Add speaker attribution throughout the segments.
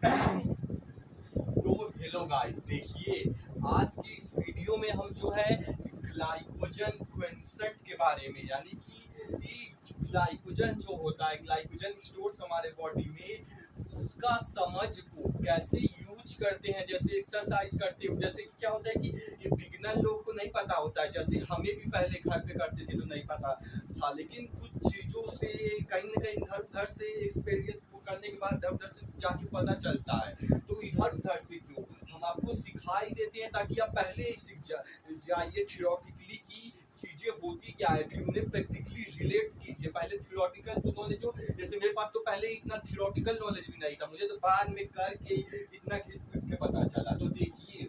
Speaker 1: तो hello guys, देखिए आज की इस वीडियो में हम जो है ग्लाइकोजन क्विंसेंट के बारे में, यानी कि ये ग्लाइकोजन जो होता है, ग्लाइकोजन स्टोर्स हमारे बॉडी में, उसका समझ को कैसे यूज करते हैं। जैसे एक्सरसाइज करते हो, जैसे क्या होता है कि ये बिगिनर लोग को नहीं पता होता है, जैसे हमें भी पहले घर पे करते थे तो नहीं पता था, लेकिन कुछ चीज़ों से कहीं ना कहीं इधर उधर से एक्सपीरियंस करने के बाद इधर उधर से जाके पता चलता है। तो इधर उधर से क्यों हम आपको सिखाई देते हैं, ताकि आप पहले ही सीख जाइए थियोरेटिकली की चीजें होती क्या है, फिर उन्हें प्रैक्टिकली रिलेट कीजिए। पहले थियोरेटिकल तो नॉलेज हो, जैसे मेरे पास तो पहले इतना थियोरेटिकल नॉलेज भी नहीं था, मुझे तो बाद में करके इतना घिस पिट के पता चला। तो देखिए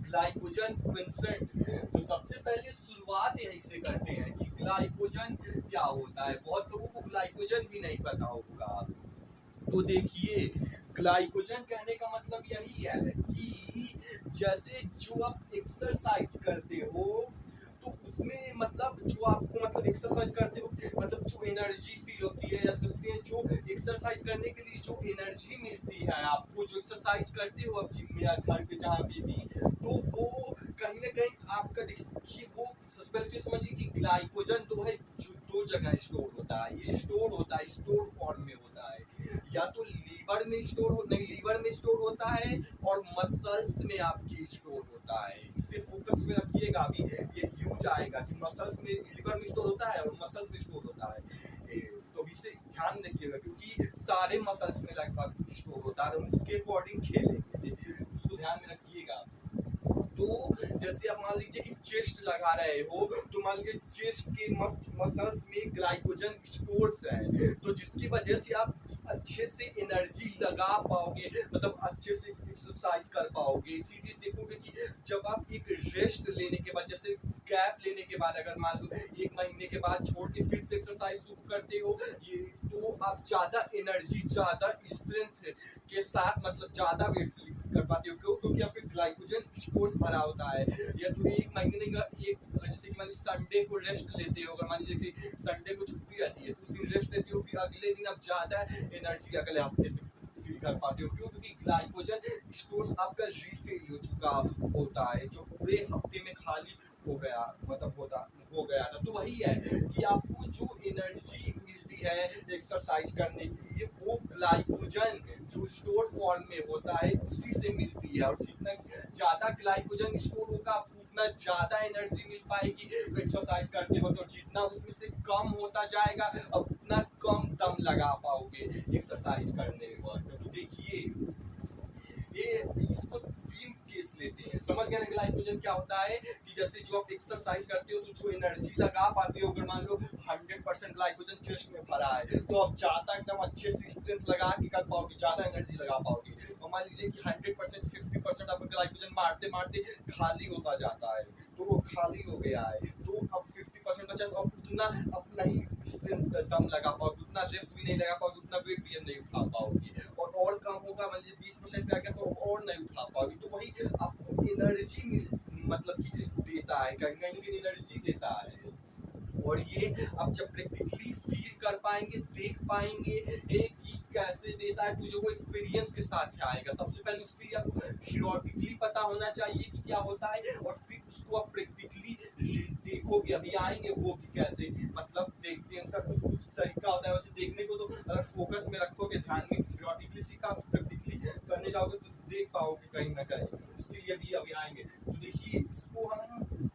Speaker 1: ग्लाइकोजन क्विंसेंट, तो सबसे पहले शुरुआत यही से करते हैं कि ग्लाइकोजन क्या होता है। बहुत लोगों को ग्लाइकोजन भी नहीं पता होगा। तो देखिए ग्लाइकोजन कहने का मतलब यही है कि जैसे जो आप एक्सरसाइज करते हो, तो उसमें मतलब जो आपको मतलब एक्सरसाइज करते हो, मतलब जो एनर्जी फील होती है, या कहते हैं जो एक्सरसाइज करने के लिए जो एनर्जी मिलती है आपको, जो एक्सरसाइज करते हो आप जिम में या घर पे जहाँ पे भी, तो वो कहीं ना कहीं आपका देखिए वो सबसे पहले तो समझिए कि ग्लाइकोजन तो है जो दो जगह स्टोर होता है। ये स्टोर होता है, स्टोर फॉर्म में होता है, या तो लीवर में स्टोर हो, नहीं लीवर में स्टोर होता है, और मसल्स में आपकी स्टोर होता है। इससे फोकस में रखिएगा, अभी ये यूज आएगा कि मसल्स में, लीवर में स्टोर होता है और मसल्स में स्टोर होता है। तो इससे ध्यान रखिएगा, क्योंकि सारे मसल्स में लगभग स्टोर होता है, हम उसके अकॉर्डिंग खेलेंगे, उसको ध्यान में रखिएगा। तो जैसे आप मान लीजिए कि चेस्ट लगा रहे हो, तो मान लीजिए चेस्ट के मसल्स में ग्लाइकोजन स्टोर्स है, तो जिसकी वजह से आप अच्छे से एनर्जी लगा पाओगे, मतलब अच्छे से एक्सरसाइज कर पाओगे। इसीलिए देखोगे कि जब आप एक रेस्ट लेने के बाद, जैसे गैप लेने के बाद, अगर मान लो 1 महीने के बाद छोड़ के फिर से एक्सरसाइज शुरू करते हो, ये तो आप ज्यादा एनर्जी, ज्यादा स्ट्रेंथ के साथ मतलब ज्यादा वेट लिफ्ट कर पाते हो। क्यों? क्योंकि आपके ग्लाइकोजन स्टोर्स भरा होता है। या तो 1 महीने का एक, जैसे कि मान लीजिए संडे को रेस्ट लेते हो, अगर मान लीजिए संडे को छुट्टी रहती है तो उस दिन रेस्ट लेते हो, फिर अगले दिन आप ज्यादा एनर्जी अगले हफ्ते से फील कर पाते हो। क्यों? क्योंकि ग्लाइकोजन स्टोर्स आपका रिफिल हो चुका होता है, जो पूरे हफ्ते में खाली हो गया, मतलब हो गया था। तो वही है कि आपको जो एनर्जी मिलती है एक्सरसाइज करने के लिए, वो ग्लाइकोजन जो स्टोर फॉर्म में होता है उसी से मिलती है। और जितना ज्यादा ग्लाइकोजन स्टोर होगा, आपको उतना ज्यादा एनर्जी मिल पाएगी एक्सरसाइज करते वक्त, और जितना उसमें से कम होता जाएगा, अब उतना कम दम लगा पाओगे एक्सरसाइज करने वक्त। तो देखिए ये इसको 3 केस लेते हैं, समझ गए ना ग्लाइकोजन क्या होता है। कि जैसे जो आप एक्सरसाइज करते हो, तो जो एनर्जी लगा पाते हो, अगर मान लो 100% ग्लाइकोजन चेस्ट में भरा है, तो आप ज्यादा एकदम अच्छे से स्ट्रेंथ लगा के कर पाओगे, ज्यादा एनर्जी लगा पाओगे। और मान लीजिए कि 100% 50% आपका ग्लाइकोजन मारते मारते खाली होता जाता है, तो वो खाली हो गया है, तो अब 50% बचा, तो अब उतना अपना ही स्ट्रेंथ दम लगा पाओगे, उतना रेप्स भी नहीं लगा पाओगे, उतना वेट भी नहीं उठा पाओगे। और कम होगा, मान लीजिए 20% पे आ गया, तो और नहीं उठा पाओगे। तो वही आपको एनर्जी मिल मतलब कि देता है, कहीं ना कहीं एनर्जी देता है। और ये आप जब प्रैक्टिकली फील कर पाएंगे, देख पाएंगे कि कैसे देता है, तो जो वो एक्सपीरियंस के साथ आएगा। सबसे पहले उसके लिए आपको थियोरेटिकली पता होना चाहिए कि क्या होता है, और फिर उसको आप प्रैक्टिकली देखोगे। अभी आएंगे वो भी कैसे मतलब देखते हैं, उसका कुछ कुछ तरीका होता है। वैसे देखने को तो अगर फोकस में रखोगे, ध्यान में थियोरेटिकली सीखा, प्रैक्टिकली करने जाओगे तो देख पाओगे कहीं ना कहीं। उसके लिए भी अभी आएंगे। तो देखिए इसको हम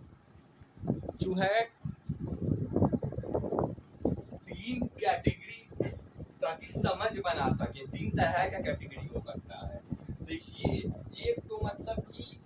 Speaker 1: जो है 3 कैटेगरी, ताकि समझ बना सके, 3 तरह का कैटेगरी हो सकता है। देखिए एक तो मतलब कि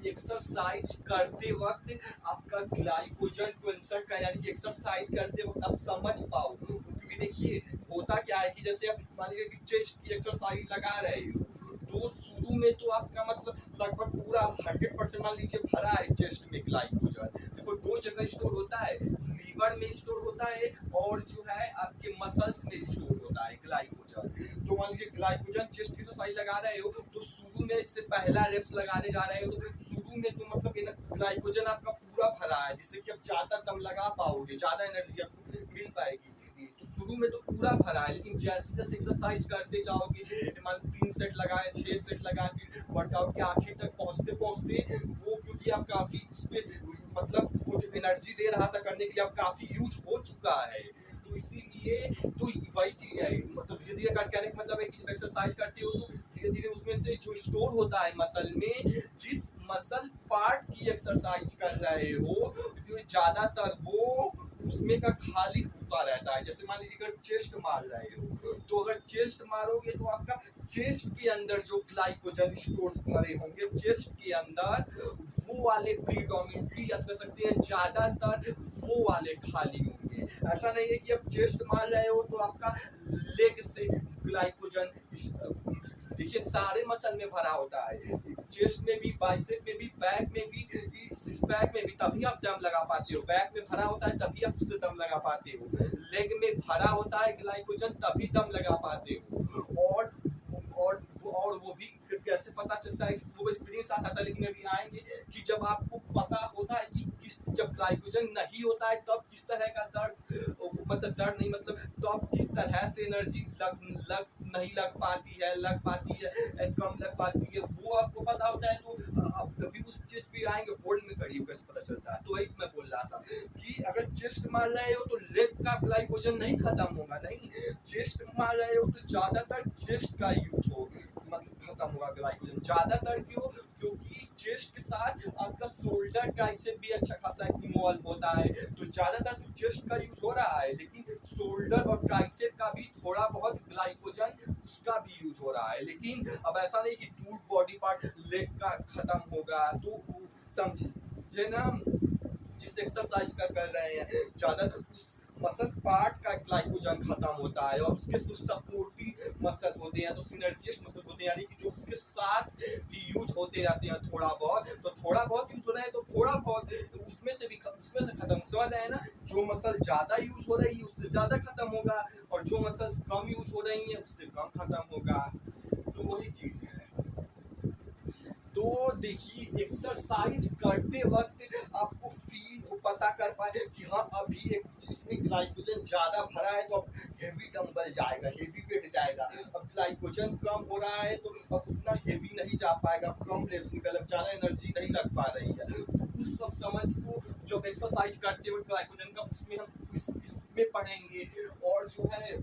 Speaker 1: एक्सरसाइज करते वक्त आपका ग्लाइकोजन क्विंसेंट का, यानी कि एक्सरसाइज करते वक्त आप समझ पाओ। क्योंकि देखिए होता क्या है कि जैसे आप मान लीजिए कि चेस्ट की एक्सरसाइज लगा रहे हो, तो शुरू में तो आपका मतलब लगभग पूरा 100% मान लीजिए भरा है चेस्ट में ग्लाइकोजन। देखो 2 जगह स्टोर होता है, लीवर में स्टोर होता है, और जो है आपके मसल्स में स्टोर होता है ग्लाइकोजन। तो मान लीजिए ग्लाइकोजन चेस्ट की एक्सरसाइज लगा रहे हो, तो शुरू में से पहला रेप्स लगाने जा रहे हो, तो शुरू में तो मतलब ग्लाइकोजन आपका पूरा भरा है, जिससे कि आप ज्यादा दम लगा पाओगे, ज्यादा एनर्जी आपको मिल पाएगी। तो शुरू में तो पूरा भरा है, लेकिन जैसे जैसे एक्सरसाइज करते जाओगे, मान 3 सेट लगाए, 6 सेट लगाए, फिर वर्कआउट के आखिर तक पहुंचते पहुंचते वो, क्योंकि आप काफी उस पे मतलब वो जो एनर्जी दे रहा था करने के लिए, अब काफी यूज हो चुका है, तो इसीलिए तो वही चीज है, मतलब धीरे धीरे करके आने का मतलब है कि जब एक्सरसाइज करते हो तो धीरे धीरे उसमें से जो स्टोर होता है मसल में, जिस मसल पार्ट की एक्सरसाइज कर रहे हो, जो ज्यादातर वो उसमें का खाली होता रहता है। जैसे मान लीजिए अगर चेस्ट मार रहे हो, तो अगर चेस्ट मारोगे तो आपका चेस्ट के अंदर जो ग्लाइकोजन स्टोर्स भरे होंगे चेस्ट के अंदर, वो वाले प्रीडोमिनेटली या कह सकते हैं ज्यादातर वो वाले खाली होंगे। ऐसा नहीं है कि अब चेस्ट मार रहे हो तो आपका लेग से ग्लाइकोजन, देखिए सारे मसल में भरा होता है, चेस्ट में भी, बाइसेप में भी, बैक में भी, सिक्स पैक में भी, तभी आप दम लगा पाते हो। बैक में भरा होता है तभी आप उससे दम लगा पाते हो। लेग में भरा होता है ग्लाइकोजन तभी दम लगा पाते हो। और वो भी कैसे पता चलता है, वो एक्सपीरियंस आता था, लेकिन अभी आएंगे कि जब आपको पता होता है कि किस, जब ग्लाइकोजन नहीं होता है तब किस तरह का दर्द, मतलब दर्द नहीं, मतलब तो अब किस तरह से एनर्जी लग नहीं लग पाती है, लग पाती है, कम लग पाती है, वो आपको पता होता है। तो आप कभी उस चीज पे आएंगे, होल्ड में खड़ी कैसे पता चलता है। तो वही मैं बोल रहा था कि अगर चेस्ट मार रहे हो तो लेग का ग्लाइकोजन नहीं खत्म होगा, नहीं, चेस्ट मार रहे हो तो ज्यादातर चेस्ट का यूज हो, मतलब खत्म होगा ग्लाइकोजन ज्यादातर। क्यों? क्योंकि चेस्ट के साथ आपका शोल्डर ट्राइसेप भी अच्छा खासा इन्वॉल्व होता है, तो ज्यादातर तो चेस्ट का यूज हो रहा है, लेकिन शोल्डर और ट्राइसेप का भी थोड़ा बहुत ग्लाइकोजन उसका भी यूज हो रहा है। लेकिन अब ऐसा नहीं कि टूट बॉडी पार्ट लेग का खत्म होगा, तो समझिए ना, जिस एक्सरसाइज कर रहे हैं ज्यादातर उस मसल पार्ट का ग्लाइकोजन खत्म होता है, और उसके सपोर्टिव मसल होते हैं, तो सिनर्जिस्ट मसल होते हैं, यानी कि जो उसके साथ भी यूज होते रहते हैं थोड़ा बहुत, तो थोड़ा बहुत यूज हो रहा है तो थोड़ा बहुत उसमें से खत्म, समझ रहे हैं ना। जो मसल ज्यादा यूज हो रही है उससे ज्यादा खत्म होगा, और जो मसल कम यूज हो रही है उससे कम खत्म होगा, तो वही चीज है। तो देखिए एक्सरसाइज करते वक्त आपको फील पता कर पाए कि हाँ अभी एक इसमें ग्लाइकोजन ज्यादा भरा है तो अब हेवी डंबल जाएगा, हेवी वेट जाएगा। अब ग्लाइकोजन कम हो रहा है तो अब उतना हेवी नहीं जा पाएगा, कम रेप्स निकल, अब ज्यादा एनर्जी नहीं लग पा रही है। तो उस सब समझ को जब एक्सरसाइज करते हुए ग्लाइकोजन का, उसमें हम इसमें पढ़ेंगे। और जो है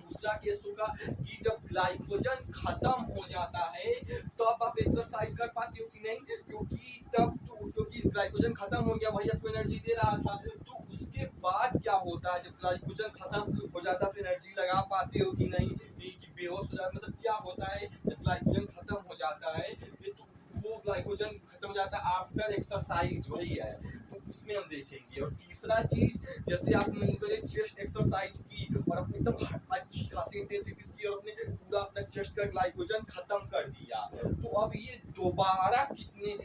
Speaker 1: दूसरा केस होगा कि जब ग्लाइकोजन खत्म हो जाता है तब आप एक्सरसाइज कर पाते हो कि नहीं, क्योंकि तब तो क्योंकि ग्लाइकोजन खत्म हो गया, वही आपको एनर्जी दे रहा था। तो उसके बाद क्या होता है, जब ग्लाइकोजन खत्म हो जाता है तो एनर्जी लगा पाते हो कि नहीं, कि बेहोश हो जाता, मतलब क्या होता है जब ग्लाइकोजन खत्म हो जाता है, तो वो ग्लाइकोजन खत्म हो जाता है आफ्टर एक्सरसाइज, वही है, तो उसमें हम देखेंगे। और तीसरा चीज, जैसे आपने चेस्ट एक्सरसाइज की और अपने एकदम अच्छी खासी इंटेंसिटी की और अपने पूरा अपना चेस्ट का ग्लाइकोजन खत्म कर दिया, तो अब ये दोबारा कितने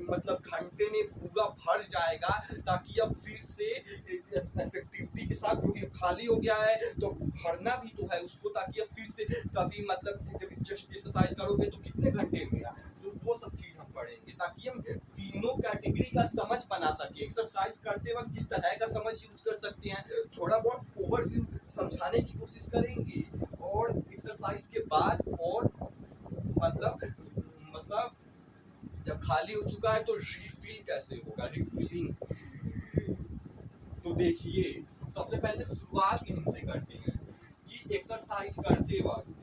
Speaker 1: मतलब घंटे में पूरा भर जाएगा, ताकि अब फिर से इफेक्टिविटी के साथ, क्योंकि खाली हो गया है तो भरना भी तो है उसको, ताकि अब फिर से कभी मतलब जब चेस्ट एक्सरसाइज करोगे तो कितने घंटे में, तो वो सब चीज हम पढ़ेंगे ताकि हम तीनों कैटेगरी का समझ बना सके। एक्सरसाइज करते वक्त किस तरह का समझ यूज कर सकते हैं, थोड़ा बहुत ओवरव्यू समझाने की कोशिश करेंगे, और एक्सरसाइज के बाद और मतलब जब खाली हो चुका है तो रिफिल कैसे होगा, रिफिलिंग। तो देखिए सबसे पहले शुरुआत यहीं से करते हैं कि एक्सरसाइज करते वक्त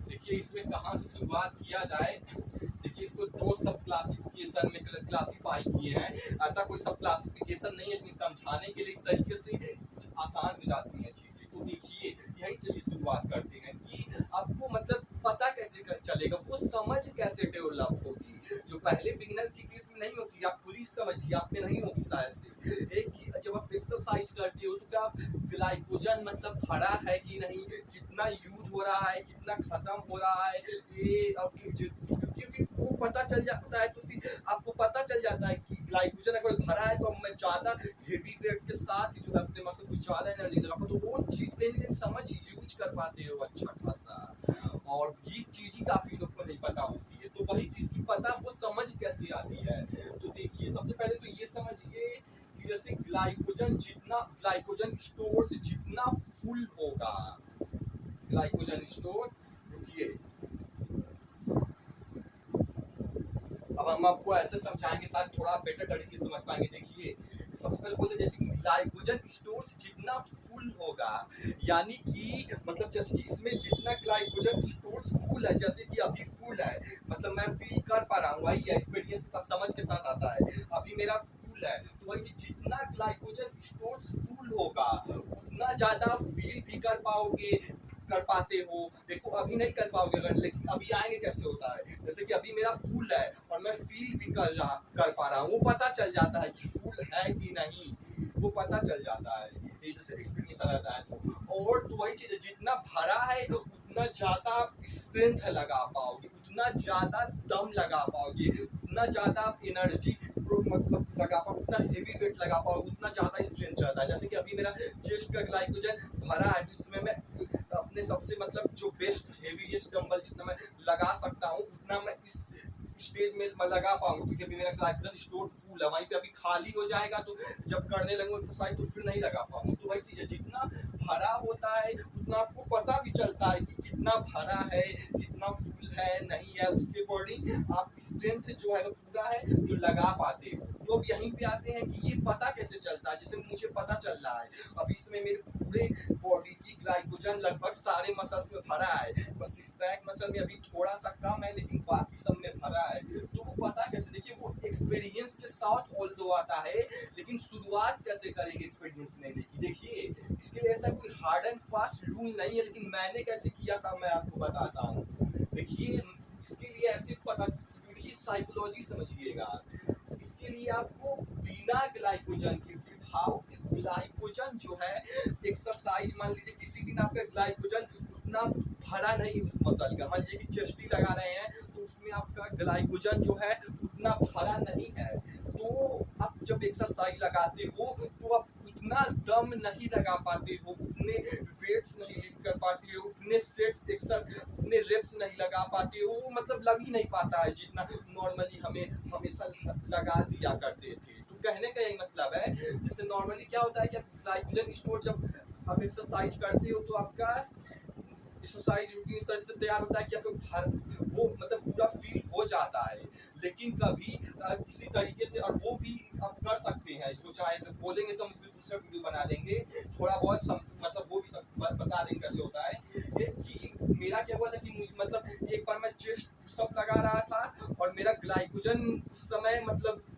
Speaker 1: देखिए इसमें कहाँ से शुरुआत किया जाए। देखिए इसको दो सब क्लासिफिकेशन में क्लासिफाई किए हैं, ऐसा कोई सब क्लासिफिकेशन नहीं है, लेकिन समझाने के लिए इस तरीके से आसान हो जाती हैं चीजें। तो देखिए यही चलिए शुरुआत करते हैं कि आपको मतलब पता कैसे चलेगा, वो समझ कैसे डेवलप होगी, जो पहले बिगिनर की केस में नहीं होगी, आप पूरी समझिए आप में नहीं होगी शायद से। एक जब आप एक्सरसाइज करते हो तो क्या आप ग्लाइकोजन मतलब भरा है कि नहीं, कितना यूज हो रहा है, कितना खत्म हो रहा है, ये अब क्योंकि वो पता चल जाता है, तो फिर आपको पता चल जाता है कि ग्लाइकोजन अगर भरा है तो अब मैं ज्यादा हेवी वेट के साथ ही जो अपने मसल को ज्यादा एनर्जी लगा, तो वो चीज कहीं ना कहीं समझ यूज कर पाते हो अच्छा खासा। और ये चीज ही काफी लोग को नहीं पता होती है, तो वही चीज की पता वो समझ कैसे आती है। तो देखिए सबसे पहले तो ये समझिए कि जैसे ग्लाइकोजन स्टोर से जितना फुल होगा, ग्लाइकोजन स्टोर, रुकिए अब हम आपको ऐसे समझाएंगे शायद थोड़ा बेटर तरीके से समझ पाएंगे। देखिए सबसे पहले बोले जैसे कि ग्लाइकोजन स्टोर्स जितना फुल होगा, यानी कि मतलब जैसे कि इसमें जितना ग्लाइकोजन स्टोर्स फुल है, जैसे कि अभी फुल है, मतलब मैं फील कर पा रहा हूँ, वही एक्सपीरियंस के साथ समझ के साथ आता है, अभी मेरा फुल है, तो वही चीज जितना ग्लाइकोजन स्टोर्स फुल होगा उतना ज्यादा फील भी कर पाओगे, कर पाते हो। देखो अभी नहीं कर पाओगे अगर, लेकिन अभी आएंगे कैसे होता है, जैसे कि अभी मेरा फुल है और मैं फील भी कर पा रहा हूँ, वो पता चल जाता है कि फुल है कि नहीं, वो पता चल जाता है, ये जैसे एक्सपीरियंस आ जाता है। और तो वही चीज है, जितना भरा है उतना ज्यादा आप स्ट्रेंथ लगा पाओगे, उतना ज्यादा दम लगा पाओगे, उतना ज्यादा आप एनर्जी मतलब लगा पाओ, उतना हेवी वेट लगा पाओ, उतना ज्यादा स्ट्रेंथ रहता है। जैसे कि अभी मेरा चेस्ट का ग्लाइकोजन भरा है, तो इसमें मैं अपने सबसे मतलब जो बेस्ट हेवीएस्ट डंबल जितना मैं लगा सकता हूँ उतना मैं इस स्टेज में मैं लगा पाऊंगा, क्योंकि अभी मेरा ग्लाइकोजन स्टोर फुल है, वहीं पे अभी खाली हो जाएगा तो जब करने लगूँ एक्सरसाइज तो फिर नहीं लगा पाऊंगा। तो वही चीज है, जितना भरा होता है उतना आपको पता भी चलता है कि कितना भरा है, कितना फुल है, नहीं है, उसके अकॉर्डिंग आप स्ट्रेंथ जो है वो पूरा है तो लगा पाते हो। तो अब यहीं पे आते हैं कि ये पता कैसे चलता है, जैसे मुझे पता चल रहा है अब इसमें मेरे पूरे बॉडी की ग्लाइकोजन लगभग सारे मसल्स में भरा है, बस सिक्स पैक मसल में अभी थोड़ा सा कम है, लेकिन बाकी सब में भरा है। तो वो पता कैसे, देखिए वो एक्सपीरियंस के साथ ऑल्दो आता है, लेकिन शुरुआत कैसे करेंगे एक्सपीरियंस लेने की। देखिए इसके लिए ऐसा कोई हार्ड एंड फास्ट रूल नहीं है, लेकिन मैंने कैसे किया था मैं आपको बताता हूँ। देखिए इसके लिए ऐसे पता, क्योंकि साइकोलॉजी समझिएगा, इसके लिए आपको बिना ग्लाइकोजन के, विदाउट ग्लाइकोजन जो है एक्सरसाइज, मान लीजिए किसी दिन आपका ग्लाइकोजन उतना भरा नहीं उस मसल का, मान लीजिए कि चेस्टी लगा रहे हैं तो उसमें आपका ग्लाइकोजन जो है उतना भरा नहीं है, तो आप जब एक्सरसाइज लगाते हो तो आप उतना दम नहीं लगा पाते हो, उतने वेट्स नहीं लिफ्ट कर पाते हो, उतने सेट्स उतने रेप्स नहीं लगा पाते हो, मतलब लग ही नहीं पाता है जितना नॉर्मली हमें हमेशा लगा दिया करते थे। तो कहने का यही मतलब है, जैसे नॉर्मली क्या होता है कि ग्लाइकोजन स्टोर जब आप एक्सरसाइज करते हो तो आपका एक्सरसाइज रूटीन इस तरह से तैयार होता है कि आपको वो मतलब पूरा फील हो जाता है, लेकिन कभी किसी तरीके से, और वो भी आप कर सकते हैं, इसको चाहे तो बोलेंगे तो हम इसमें दूसरा वीडियो बना देंगे, थोड़ा बहुत मतलब वो भी बता देंगे कैसे होता है। कि मेरा क्या हुआ था कि मुझे मतलब एक बार मैं चेस्ट पुशअप लगा रहा था और मेरा ग्लाइकोजन उस समय मतलब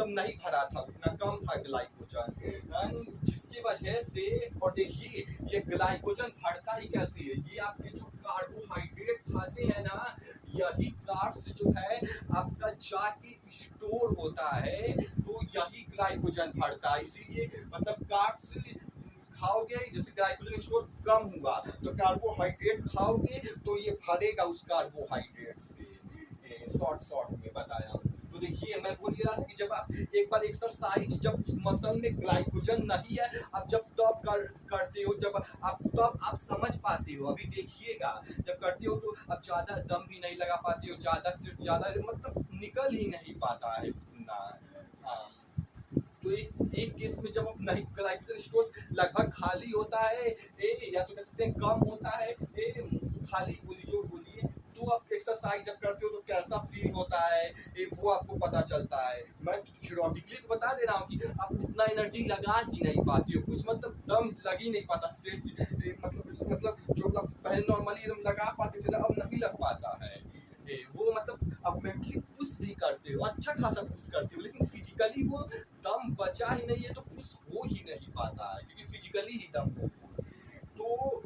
Speaker 1: नहीं भरा था, उतना कम था ग्लाइकोजन, जिसकी वजह से, और देखिए ये ग्लाइकोजन भरता ही कैसे है, ये आपके जो कार्बोहाइड्रेट खाते हैं ना, यही कार्ब्स जो है आपका जाके स्टोर होता है, तो यही ग्लाइकोजन भरता है। इसीलिए मतलब कार्ब्स खाओगे, जैसे ग्लाइकोजन स्टोर कम हुआ तो कार्बोहाइड्रेट खाओगे तो ये भरेगा उस कार्बोहाइड्रेट से, शॉर्ट में बताया। तो देखिए मैं बोल रहा था कि जब आप एक बार एक्सरसाइज, जब उस मसल में ग्लाइकोजन नहीं है, आप जब तो आप करते हो, जब आप तो आप समझ पाते हो, अभी देखिएगा जब करते हो तो आप ज्यादा दम भी नहीं लगा पाते हो, ज्यादा सिर्फ ज्यादा मतलब निकल ही नहीं पाता है उतना। हाँ तो एक केस में जब नहीं ग्लाइकोजन स्टोर्स लगभग खाली होता है, या तो कह सकते हैं कम होता है, खाली बोलिए जो बोलिए, तो आप एक्सरसाइज जब करते हो तो कैसा फील होता है वो आपको पता चलता है। मैं थ्योरेटिकली तो बता दे रहा हूँ कि आप उतना एनर्जी लगा ही नहीं पाते हो, कुछ मतलब दम लग ही नहीं पाता, सेट मतलब जो पहले नॉर्मली लगा पाते थे ना अब नहीं लग पाता है। वो मतलब अब मेंटली पुश भी करते हो, अच्छा खासा पुश करते हो, लेकिन फिजिकली वो दम बचा ही नहीं है तो पुश हो ही नहीं पाता है, क्योंकि फिजिकली ही दम हो। तो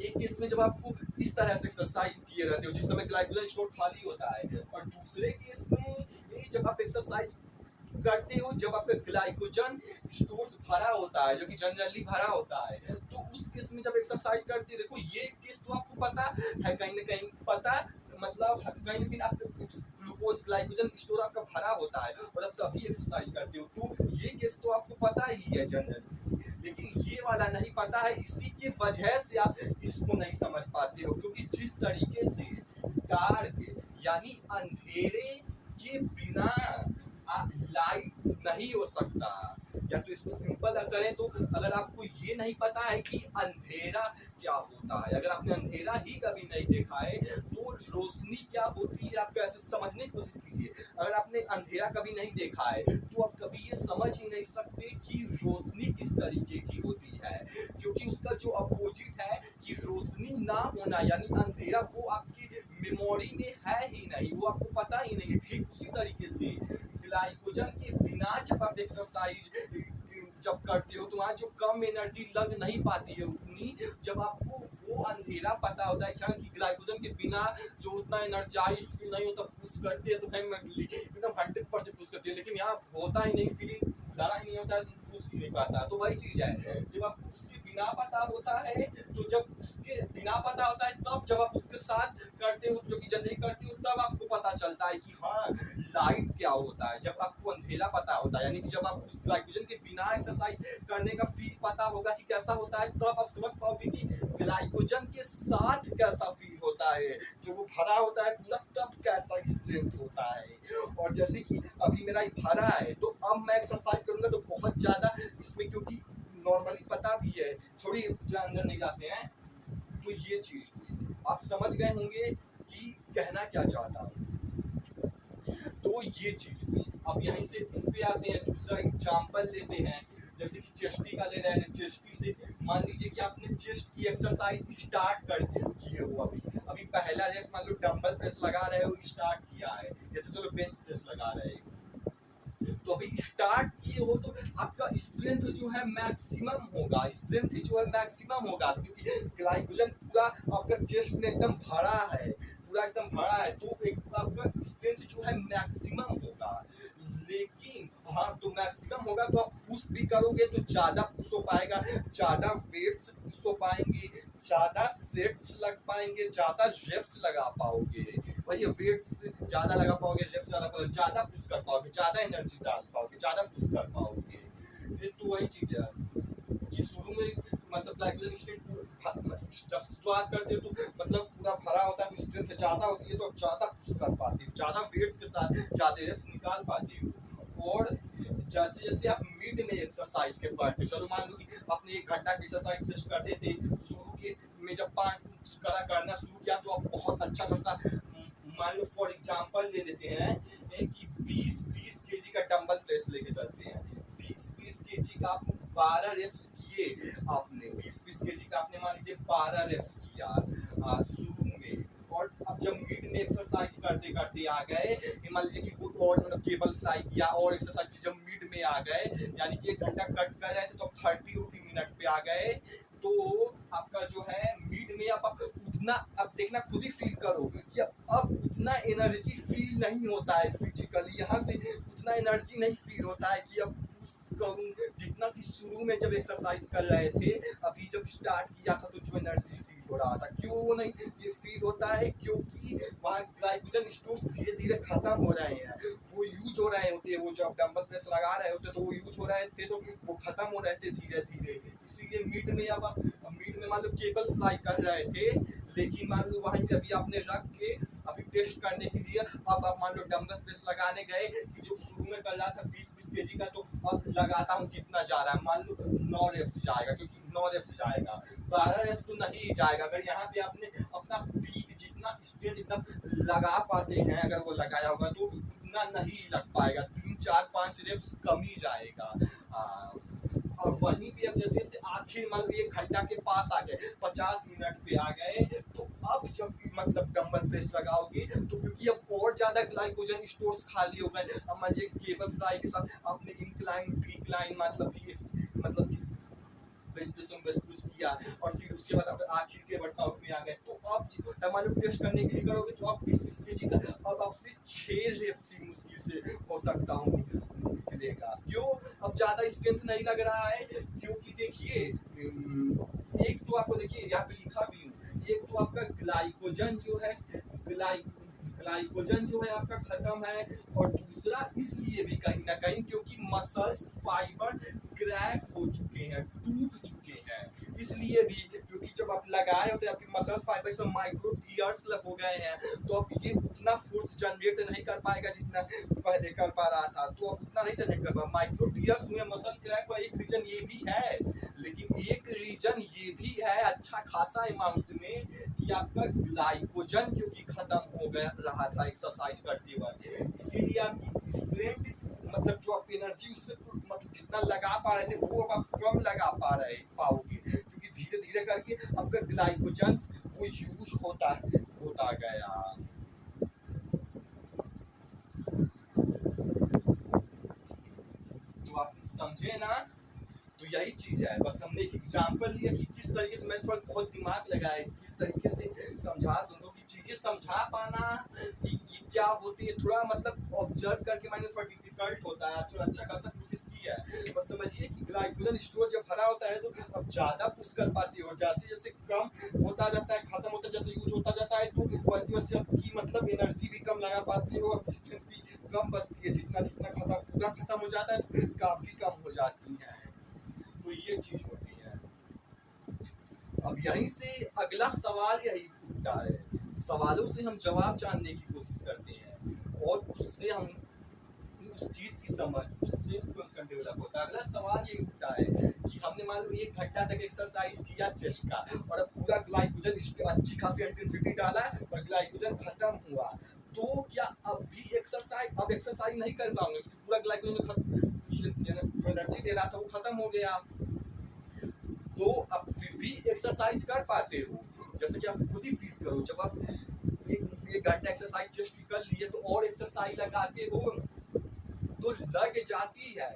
Speaker 1: एक केस में जब आपको इस तरह से एक्सरसाइज किए रहते हो जिस समय ग्लाइकोजन स्टोर खाली होता है, और दूसरे केस में जब आप एक्सरसाइज करते हो जब आपका ग्लाइकोजन स्टोर्स भरा होता है, जो कि जनरली भरा होता है, तो उस केस में जब एक्सरसाइज करते देखो ये केस तो आपको पता है, कहीं ना कहीं पता, मतलब कहीं ना कहीं आप ग्लूकोज ग्लाइकोजन स्टोर आपका भरा होता है और आप तभी एक्सरसाइज करते हो, तो ये केस तो आपको पता ही है जनरली, लेकिन ये वाला नहीं पता है, इसी के वजह से आप इसको नहीं समझ पाते हो, क्योंकि जिस तरीके से कार्ब यानी अंधेरे के बिना लाइट नहीं हो सकता। या तो इसको सिंपल करें तो अगर आपको ये नहीं पता है कि अंधेरा क्या होता है, अगर आपने अंधेरा ही कभी नहीं देखा है तो रोशनी क्या होती है आप कैसे समझने की कोशिश कीजिए। अगर आपने अंधेरा कभी नहीं देखा है तो आप कभी ये समझ ही नहीं सकते कि रोशनी किस तरीके की होती है, क्योंकि उसका जो अपोजिट है कि रोशनी ना होना यानी अंधेरा, वो आपकी मेमोरी में है ही नहीं, वो आपको पता ही नहीं है। ठीक उसी तरीके से ग्लाइकोजन के बिना जब आप एक्सरसाइज जब करते हो तो वहाँ जो कम एनर्जी लग नहीं पाती है उतनी, जब आपको वो अंधेरा पता होता है कि ग्लाइकोजन के बिना जो उतना एनर्जाइज फील नहीं होता, पुश करते हैं तो एकदम 100% पुश करती है, लेकिन यहाँ होता ही नहीं, फीलिंग लड़ा ही नहीं होता है, पुश ही नहीं पाता। तो वही चीज है, जब आपको उसके बिना पता होता है तो जब उसके बिना पता होता है तब जब आप उसके साथ करते हो जो कि जनरली करते हो तब आपको पता चलता है कि हाँ लाइट क्या होता है। जब आपको अंधेरा पता होता है यानी कि जब आप उस ग्लाइकोजन के बिना एक्सरसाइज करने का फील पता होगा कि कैसा होता है, तब आप समझ पाओगे कि ग्लाइकोजन के साथ कैसा फील होता है, जब वो भरा होता है पूरा तब कैसा स्ट्रेंथ होता है। और जैसे कि अभी मेरा भरा है तो अब मैं एक्सरसाइज करूंगा तो बहुत ज्यादा इसमें, क्योंकि नॉर्मली पता भी है, छोड़िए अंदर नहीं जाते हैं। तो ये चीज हुई, आप समझ गए होंगे कि कहना क्या चाहता हूँ। तो ये चीज हुई। अब यहीं से इस पे आते हैं, दूसरा एग्जाम्पल लेते हैं, जैसे कि चेस्टी का ले रहे हैं। चेस्टी से मान लीजिए कि आपने चेस्ट की एक्सरसाइज स्टार्ट कर किए हो, अभी पहला रेस मान लो डंबल प्रेस लगा रहे हो, स्टार्ट किया है, या तो चलो बेंच प्रेस लगा रहे हो, तो अभी स्टार्ट किए हो तो आपका स्ट्रेंथ जो है मैक्सिमम होगा, स्ट्रेंथ जो है मैक्सिमम होगा, क्योंकि ग्लाइकोजन पूरा आपका चेस्ट में एकदम भरा है, पूरा एकदम भरा है, तो एक आपका स्ट्रेंथ जो है मैक्सिमम होगा। लेकिन हाँ तो मैक्सिमम होगा तो आप पुश भी करोगे तो ज्यादा पुश हो पाएगा, ज्यादा वेट्स पुश हो पाएंगे, ज्यादा सेट्स लग पाएंगे, ज्यादा रेप्स लगा पाओगे, वही वेट्स ज्यादा लगा पाओगे, रेप्स ज्यादा पुश कर पाओगे, ज्यादा एनर्जी डाल पाओगे, ज्यादा पुश कर पाओगे। तो वही चीज है कि शुरू में मतलब ग्लाइकोजन स्ट्रेंथ जब शुरुआत करते हो तो मतलब पूरा भरा होता है तो स्ट्रेंथ ज्यादा होती है, तो आप ज्यादा पुश कर पाते हो, ज्यादा वेट्स के साथ ज्यादा रेप्स निकाल पाते हो। और जैसे जैसे आप मिड में एक्सरसाइज के पढ़ते, चलो मान लो कि आपने 1 घंटा की एक्सरसाइज करते थे, शुरू के में जब 5 करना शुरू किया तो आप बहुत अच्छा खासा, मान लो फॉर एग्जांपल ले लेते हैं कि 20 केजी का डंबल प्रेस लेके चलते हैं, 20 केजी का आप 12 रेप्स किए, आपने 20 केजी का आपने मान लीजिए 12 रेप्स किया शुरू में, और अब जब मिड में एक्सरसाइज करते करते आ गए, मान लीजिए कि कोई और मतलब केबल फ्लाई किया और एक्सरसाइज जब मिड में आ गए, यानी कि 1 घंटा कट कर रहे थे तो 30 मिनट पे आ गए, तो आपका जो है मिड में आप उतना, अब देखना खुद ही फील करो कि अब उतना एनर्जी फील नहीं होता है फिजिकली, यहाँ से उतना एनर्जी नहीं फील होता है कि अब पुश करूं जितना कि शुरू में जब एक्सरसाइज कर रहे थे, अभी जब स्टार्ट किया था तो जो एनर्जी फील हो रहा था, क्यों वो नहीं ये फील होता है, क्योंकि वहाँ ग्लाइकोजन स्टोर्स धीरे धीरे खत्म हो रहे हैं, वो यूज हो रहे होते हैं, वो जब डंबल प्रेस लगा रहे होते तो वो यूज हो रहे थे तो वो खत्म हो रहे थे धीरे धीरे, इसीलिए मिड में अब मिड में मान लो केबल फ्लाई कर रहे थे, लेकिन मान लो वहीं पे अभी आपने रख के अभी टेस्ट करने के लिए अब आप मान लो डंबल प्रेस लगाने गए कि जो शुरू में कर रहा था 20 केजी का, तो अब लगाता हूँ कितना जा रहा है, मान लो 9 रेप्स जाएगा, क्योंकि 9 रेप्स जाएगा, 12 रेप्स तो नहीं जाएगा। अगर यहाँ पे आपने अपना पीक जितना स्ट्रेंथ एकदम लगा पाते हैं, अगर वो लगाया होगा तो उतना नहीं लग पाएगा, 3 4 5 रेप्स कम ही जाएगा। और वहीं पे अब जैसे जैसे आखिर मान लो 1 घंटा के पास आ गए, 50 मिनट पे आ गए, तो अब जब मतलब डंबल प्रेस लगाओगे तो क्योंकि अब और ज्यादा ग्लाइकोजन स्टोर्स खाली हो गए, अब मान लीजिए केबल फ्लाई के साथ आपने इंक्लाइन डिक्लाइन मतलब बेंच प्रेस कुछ किया और फिर उसके बाद आप आखिर के वर्कआउट में आ गए, तो अब मान लो टेस्ट करने के लिए करोगे तो आप 20 केजी का अब आपसे 6 रेप्स ही मुश्किल से हो सकता हूँ निकलेगा। क्यों? अब ज्यादा स्ट्रेंथ नहीं लग रहा है, क्योंकि देखिए एक तो आपको देखिए यहाँ पे लिखा भी हूँ, एक तो आपका ग्लाइकोजन जो है ग्लाइकोजन जो है आपका खत्म है, और दूसरा इसलिए भी कहीं ना कहीं क्योंकि मसल्स फाइबर क्रैक हो चुके हैं, टूट चुके हैं, इसलिए भी क्योंकि क्योंकि जब आप लगाए होते हैं आपके मसल फाइबर्स में माइक्रो टीयर्स हो गए हैं, तो अब ये उतना फोर्स जनरेट नहीं कर पाएगा जितना पहले कर पा रहा था, तो अब उतना नहीं जनरेट कर पा। माइक्रो टीयर्स हुए मसल क्रैक का एक रीजन ये भी है, लेकिन एक रीजन ये भी है अच्छा खासा अमाउंट में कि आपका ग्लाइकोजन क्योंकि खत्म हो गया रहा था एक्सरसाइज करते वक्त, इसीलिए आपकी स्ट्रेंथ मतलब जो आप एनर्जी उससे मतलब जितना लगा पा रहे थे वो अब आप कम लगा पा रहे पाओगे, क्योंकि धीरे धीरे करके आपका ग्लाइकोजन वो यूज होता गया। तो आप समझे ना, तो यही चीज है। बस हमने एक एग्जांपल लिया कि किस तरीके से मैंने थोड़ा बहुत दिमाग लगाया किस तरीके से समझा सकूं कि चीजें समझा पाना कि ये क्या होती है, थोड़ा मतलब ऑब्जर्व करके मैंने थोड़ा डिफिकल्ट होता है, चलो अच्छा खासा कोशिश की है। बस समझिए कि ग्लाइकोजन स्टोर जब भरा होता है तो अब ज्यादा पुश कर पाते हो, जैसे जैसे कम होता जाता है, खत्म होता जाता है, यूज होता जाता है, तो वैसे वैसे आपकी मतलब एनर्जी भी कम लगा पाते हो, आपकी स्ट्रेंथ भी कम बचती है। जितना जितना पूरा खत्म हो जाता है तो काफी कम हो जाती है, तो ये चीज होती है। अब यहीं से अगला सवाल यही उठता है, सवालों से हम जवाब जानने की कोशिश करते हैं और उससे हम उस चीज की समझ उससे क्वेश्चन डेवलप होता है। अगला सवाल ये उठता है कि हमने मान लो 1 घंटा तक एक्सरसाइज किया चेस्ट का और अब पूरा ग्लाइकोजन अच्छी खासी इंटेंसिटी डाला और ग्लाइकोजन खत्म हुआ, तो क्या अब भी एक्सरसाइज नहीं कर पाऊंगे क्योंकि पूरा ग्लाइकोजन एनर्जी दे रहा था वो खत्म हो गया। तो अब फिर भी एक्सरसाइज कर पाते हो, जैसे कि आप खुद ही फील करो, जब आप एक घंटा एक्सरसाइज चेस्ट की कर लिए तो और एक्सरसाइज लगाते हो तो लग जाती है,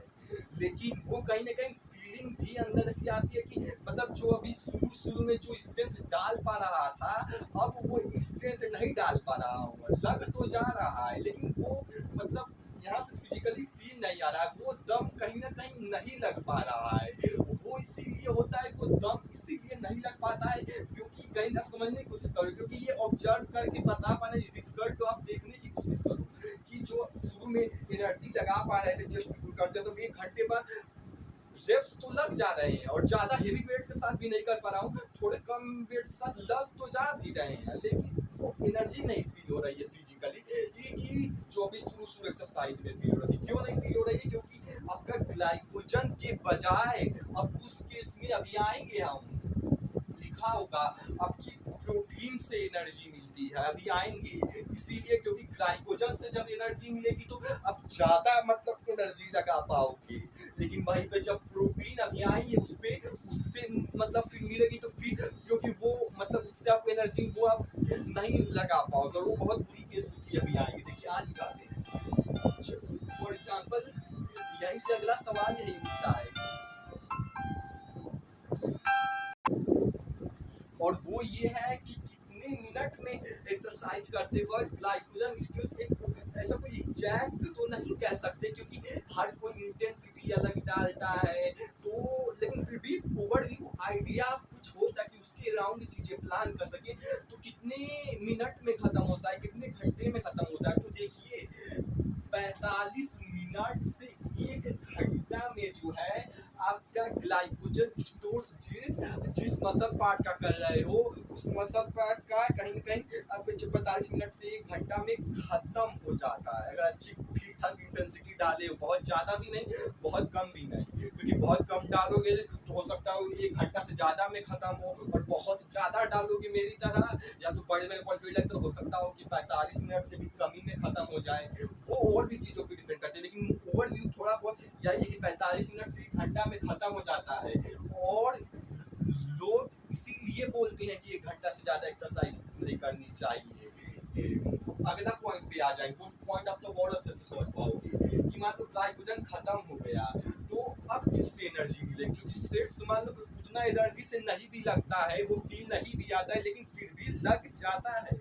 Speaker 1: लेकिन वो कहीं ना कहीं फीलिंग भी अंदर से आती है कि मतलब जो अभी शुरू में जो स्ट्रेंथ डाल पा रहा था अब वो स्ट्रेंथ नहीं डाल पा रहा हूँ, लग तो जा रहा है लेकिन वो मतलब यहाँ से फिजिकली फील नहीं आ रहा है, वो दम कहीं ना कहीं नहीं लग पा रहा है। वो इसीलिए होता है, वो दम इसीलिए नहीं लग पाता है क्योंकि कहीं ना समझने की कोशिश करो, क्योंकि ये ऑब्जर्व करके बता पाना डिफिकल्ट, तो आप देखने की कोशिश करो कि जो शुरू में एनर्जी लगा पा रहे थे चेस्ट करते तो 1 घंटे बाद रेप्स तो लग जा रहे हैं और ज्यादा हेवी वेट के साथ भी नहीं कर पा रहा हूँ, थोड़े कम वेट के साथ लग तो जा भी रहे हैं, लेकिन वो एनर्जी नहीं फील हो रही है फिजिकली, ये कि जो अभी शुरू एक्सरसाइज में फील हो रही है। क्यों नहीं फील हो रही है? क्योंकि आपका ग्लाइकोजन के बजाय अब उस केस में अभी आएंगे हम, लिखा होगा आपकी प्रोटीन से एनर्जी मिलती है, अभी आएंगे, इसीलिए क्योंकि ग्लाइकोजन से जब एनर्जी मिलेगी तो अब ज्यादा मतलब एनर्जी लगा पाओगे, लेकिन वहीं पे जब प्रोटीन अभी आएंगे उस पे उससे मतलब फिर मिलेगी तो फिर क्योंकि वो मतलब उससे आप एनर्जी वो आप नहीं लगा पाओगे, वो बहुत बुरी केस होती है। अभी आएंगे, देखिए आज दिखाते हैं फॉर एग्जाम्पल, यहीं से अगला सवाल यही उठता है और वो ये है कि कितने मिनट में एक्सरसाइज करते वक्त ग्लाइकोजन स्टोरेज एक ऐसा कोई एग्जैक्ट तो नहीं कह सकते क्योंकि हर कोई इंटेंसिटी अलग डालता है, तो लेकिन फिर भी ओवरव्यू आइडिया कुछ हो ताकि उसके अराउंड चीजें प्लान कर सके। तो कितने मिनट में खत्म होता है, कितने घंटे में खत्म होता है, तो देखिए 45 मिनट से 1 घंटा में जो है आपका ग्लाइकोजन स्टोर्स जिस मसल पार्ट का कर रहे हो उस मसल पार्ट का कहीं ना कहीं आपके 45 मिनट से 1 घंटा में खत्म हो जाता है, अगर अच्छी ठीक ठाक इंटेंसिटी डाले हो, बहुत ज्यादा भी नहीं बहुत कम भी नहीं, क्योंकि बहुत कम डालोगे तो हो सकता है 1 घंटा से ज्यादा में खत्म हो और बहुत ज्यादा डालोगे मेरी तरह या तो बड़े बड़े बॉडीबिल्डर तो हो सकता हो कि 45 मिनट से भी कम ही में खत्म हो जाए, वो और भी चीजों पर डिपेंड करते हैं, लेकिन ओवरव्यू थोड़ा बहुत यही है कि 45 मिनट से 1 घंटा में खत्म हो जाता है। और लोग इसीलिए बोलते हैं कि 1 घंटा से ज्यादा एक्सरसाइज नहीं करनी चाहिए। अगला पॉइंट पे आ जाएंगे, वो पॉइंट आप लोग और अच्छे से समझ पाओगे कि मान लो ग्लाइकोजन खत्म हो गया तो अब किससे एनर्जी मिलेगी, क्योंकि सेट्स मान लो उतना एनर्जी से नहीं भी लगता है, वो फील नहीं भी आता है लेकिन फिर भी लग जाता है,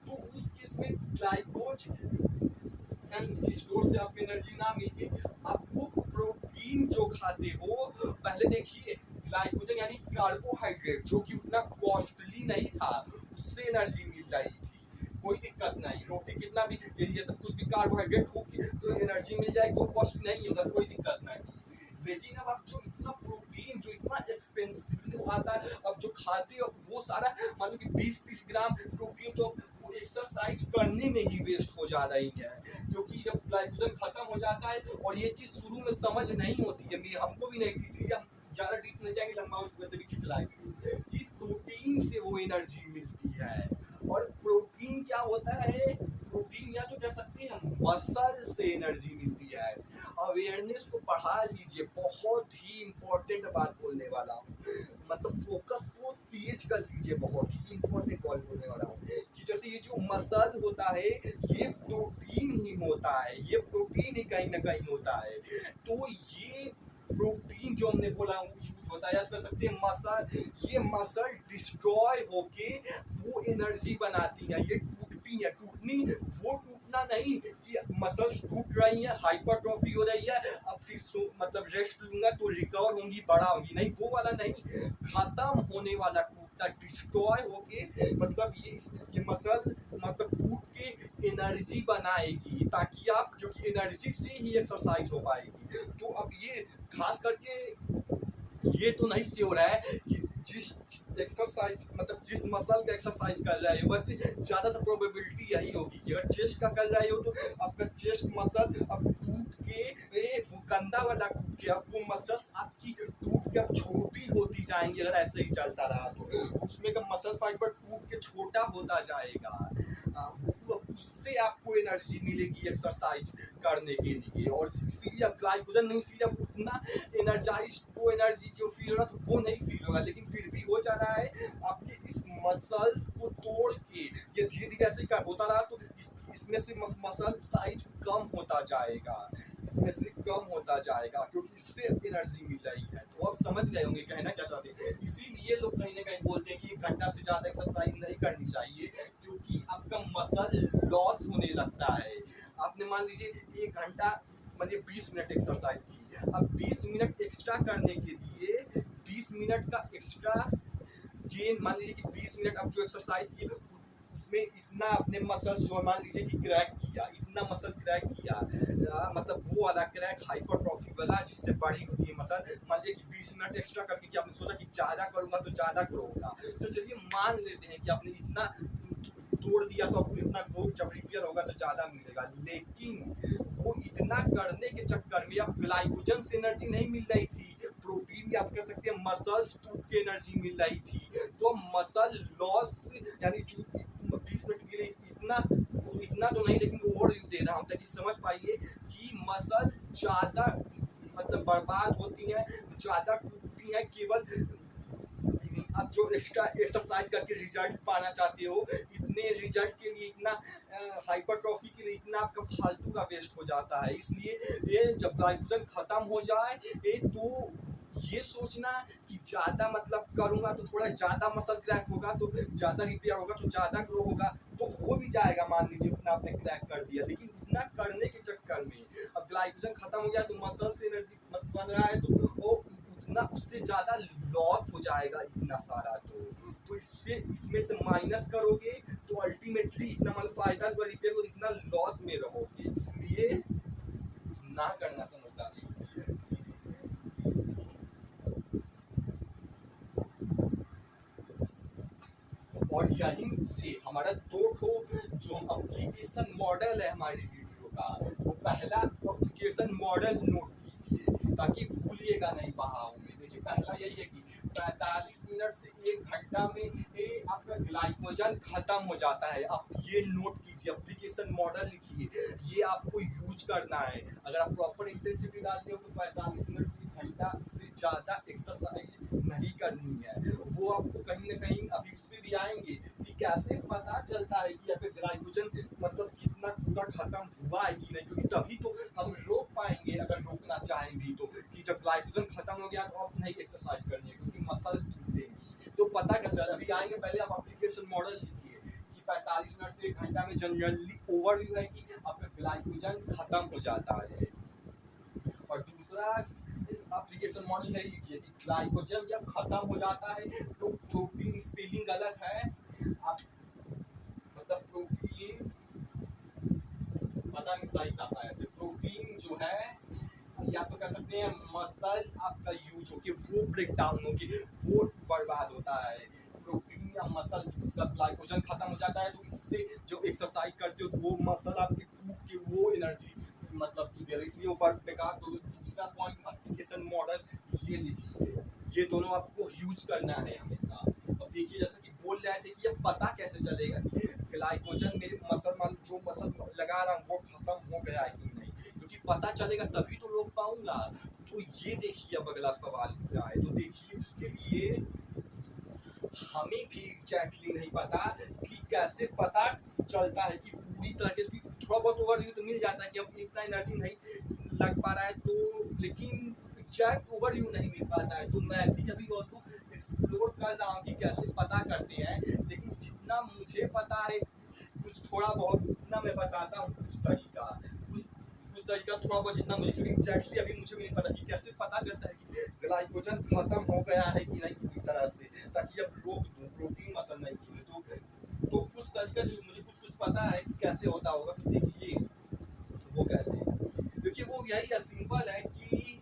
Speaker 1: तो उस केस में ग्लाइकोज स्टोर से आपको एनर्जी ना मिलके आपको प्रोटीन जो खाते हो, पहले देखिए ग्लाइकोजन यानी कार्बोहाइड्रेट जो कि उतना कॉस्टली नहीं था उससे एनर्जी मिल रही थी, कोई दिक्कत नहीं, रोटी कितना भी ये सब कुछ भी कार्बोहाइड्रेट हो तो एनर्जी मिल जाए, कोई कॉस्ट नहीं होगा, कोई दिक्कत नहीं। लेकिन अब आप जो इतना प्रोटीन जो इतना एक्सपेंसिव आता है, अब जो खाते हो वो सारा मान लो कि 20-30 ग्राम प्रोटीन तो वो एक्सरसाइज करने में ही वेस्ट हो जा रही है, क्योंकि जब ग्लाइकोजन खत्म हो जाता है, और ये चीज शुरू में समझ नहीं होती है, हमको भी नहीं थी, इसलिए हम ज्यादा डीप नहीं जाएंगे, लंबा वैसे भी खींच लाएंगे कि प्रोटीन से वो एनर्जी मिलती है। और प्रोटीन क्या होता है, प्रोटीन या तो कह सकते हैं मसल से एनर्जी मिलती है। अवेयरनेस को बढ़ा लीजिए, बहुत ही इंपॉर्टेंट बात बोलने वाला हूँ, मतलब फोकस को तेज कर लीजिए, बहुत ही इंपॉर्टेंट बात बोलने वाला हूँ कि जैसे ये जो मसल होता है ये प्रोटीन ही होता है, ये प्रोटीन ही कहीं ना कहीं होता है। तो ये प्रोटीन जो हमने बोला यूज होता है, याद कर सकते हैं मसल, ये मसल डिस्ट्रॉय होके वो एनर्जी बनाती है, ये टूटती है, टूटनी वो टूटना नहीं कि मसल्स टूट रही है, हाइपरट्रॉफी हो रही है, अब फिर मतलब रेस्ट लूंगा तो रिकवर होंगी, बड़ा होंगी, नहीं वो वाला नहीं, खत्म होने वाला टूटता, डिस्ट्रॉय होके, मतलब ये मसल मतलब टूट के एनर्जी बनाएगी, ताकि आप, क्योंकि एनर्जी से ही एक्सरसाइज हो पाएगी। तो अब ये खास करके ये तो नहीं श्योर है कि जिस एक्सरसाइज मतलब जिस मसल का एक्सरसाइज कर रहे हो, वैसे ज़्यादातर प्रोबेबिलिटी यही होगी कि अगर चेस्ट का कर रहे हो तो आपका चेस्ट मसल अब टूट के वो गंदा वाला टूट के, अब वो मसल्स आपकी टूट के अब छोटी होती जाएंगी, अगर ऐसे ही चलता रहा तो उसमें का मसल फाइबर टूट के छोटा होता जाएगा, उससे आपको एनर्जी मिलेगी एक्सरसाइज करने के लिए। और इसीलिए ग्लाइकोजन नहीं, इसीलिए अब उतना एनर्जाइज वो एनर्जी जो फील हो रहा था वो नहीं फील होगा, लेकिन फिर भी हो जा रहा है आपके इस मसल को तोड़ के, ये धीरे धीरे ऐसे होता रहा तो इसमें से मसल साइज कम होता जाएगा, इसमें से कम होता जाएगा, क्योंकि इससे एनर्जी मिल रही है। तो आप समझ गए होंगे कहना क्या चाहते हैं। इसीलिए लोग कहीं ना कहीं बोलते हैं कि 1 घंटा से ज़्यादा एक्सरसाइज नहीं करनी चाहिए, क्योंकि आपका मसल लॉस होने लगता है। आपने मान लीजिए 1 घंटा मतलब 20 मिनट एक्सरसाइज की, अब 20 मिनट एक्स्ट्रा करने के लिए 20 मिनट का एक्स्ट्रा गेन, मान लीजिए कि 20 मिनट अब जो एक्सरसाइज की उसमें इतना अपने मसल्स जो मान लीजिए कि क्रैक किया, इतना मसल क्रैक किया, मतलब वो वाला क्रैक हाइपरट्रॉफी वाला जिससे बड़ी होती है मसल, मान लीजिए कि 20 मिनट एक्स्ट्रा करके कि आपने सोचा कि ज़्यादा करूँगा तो ज़्यादा ग्रो होगा, तो चलिए मान लेते हैं कि आपने इतना तोड़ दिया तो आपको इतना ग्रोथ जब रिपेयर होगा तो ज़्यादा मिलेगा, लेकिन वो इतना करने के चक्कर में अब ग्लाइकोजन से एनर्जी नहीं मिल रही थी, प्रोटीन भी आप कह सकते हैं मसल्स टूट के एनर्जी मिल रही थी, तो मसल लॉस यानी 20 मिनट के लिए इतना तो नहीं, लेकिन ओवर व्यू दे रहा हूँ ताकि समझ पाइए कि मसल ज़्यादा मतलब बर्बाद होती है, ज़्यादा टूटती है, केवल आप जो एक्स्ट्रा एक्सरसाइज करके रिजल्ट पाना चाहते हो, इतने रिजल्ट के लिए इतना हाइपरट्रॉफी के लिए इतना आपका फालतू का वेस्ट हो जाता है। इसलिए ये जब ग्लाइकोजन खत्म हो जाए तो ये सोचना कि ज़्यादा मतलब करूँगा तो थोड़ा ज़्यादा मसल क्रैक होगा, तो ज़्यादा रिपेयर होगा, तो ज़्यादा ग्रो होगा, तो हो भी जाएगा, मान लीजिए उतना आपने क्रैक कर दिया, लेकिन उतना करने के चक्कर में अब ग्लाइकोजन खत्म हो गया तो मसल से एनर्जी बन रहा है, तो वो उतना उससे ज़्यादा लॉस हो जाएगा इतना सारा, तो इससे इसमें से माइनस करोगे तो अल्टीमेटली इतना मतलब फायदा रिपेयर और इतना लॉस में रहोगे, इसलिए ना करना समझदारी। और यहीं से हमारा 2 जो एप्लीकेशन मॉडल है हमारी वीडियो का, वो पहला एप्लीकेशन मॉडल नोट कीजिए ताकि भूलिएगा नहीं बहाव में। देखिए पहला यही है कि 45 मिनट से 1 घंटा में आपका ग्लाइकोजन खत्म हो जाता है। आप ये नोट कीजिए, एप्लीकेशन मॉडल लिखिए, ये आपको यूज करना है। अगर आप प्रॉपर इंटेंसिटी डालते हो तो 45 मिनट से 1 घंटा से ज़्यादा एक्सरसाइज नहीं करनी है। वो आपको कहीं ना कहीं अभी उस पर भी आएंगे कि कैसे पता चलता है कि यहाँ पे ग्लाइकोजन मतलब कितना पूरा खत्म हुआ है कि नहीं, क्योंकि तभी तो हम रोक पाएंगे अगर रोकना चाहें भी तो, कि जब ग्लाइकोजन खत्म हो गया तो अब नहीं एक्सरसाइज करनी है क्योंकि मसल्स टूटेंगी। तो पता कैसे, अभी आएंगे, पहले आप एप्लीकेशन मॉडल लिखिए कि 45 मिनट से 1 घंटा में जनरली ओवरव्यू है कि आपका ग्लाइकोजन खत्म हो जाता है। और दूसरा एप्लीकेशन मॉडल है कि ग्लाइकोजन जब खत्म हो जाता है तो प्रोटीन स्पेलिंग गलत है, आप मतलब प्रोटीन पता नहीं सही था, ऐसे प्रोटीन जो है या तो कह सकते हैं मसल आपका यूज होके वो ब्रेक डाउन होके वो बर्बाद होता है। प्रोटीन या मसल सब ग्लाइकोजन खत्म हो जाता है, तो इससे जो एक्सरसाइज करते हो वो मसल आपके टूट के वो एनर्जी मतलब की दे रही, इसलिए वो बेकार। तो दूसरा पॉइंट एप्लीकेशन मॉडल ये लिखिए, ये दोनों आपको यूज करना है हमेशा। अब देखिए जैसा कि बोल रहे थे कि ये पता कैसे चलेगा कि ग्लाइकोजन मेरे मसल मान जो मसल लगा रहा हूँ वो खत्म हो गया है कि नहीं, क्योंकि पता चलेगा तभी तो रोक पाऊंगा। तो ये देखिए अब अगला सवाल क्या है, तो देखिए उसके लिए हमें भी एग्जैक्टली नहीं पता कि कैसे पता चलता है कि पूरी तरह के थोड़ा बहुत ओवरव्यू तो मिल जाता है कि अब इतना एनर्जी नहीं लग पा रहा है, तो लेकिन एग्जैक्ट ओवरव्यू नहीं मिल पाता है। तो मैं भी अभी और तो एक्सप्लोर कर रहा हूँ कि कैसे पता करते हैं, लेकिन जितना मुझे पता है कुछ थोड़ा बहुत उतना मैं बताता हूँ, कुछ तरीका कुछ तरीका थोड़ा बहुत जितना मुझे, क्योंकि एग्जैक्टली अभी मुझे भी नहीं पता कि कैसे पता चलता है कि ग्लाइकोजन खत्म हो गया है कि नहीं पूरी तरह से, ताकि अब रोक दूँ प्रोटीन मसल नहीं कीने। तो कुछ तरीका जो मुझे कुछ पता है कि कैसे होता होगा। तो देखिए वो कैसे, देखिए वो यही सिंपल है कि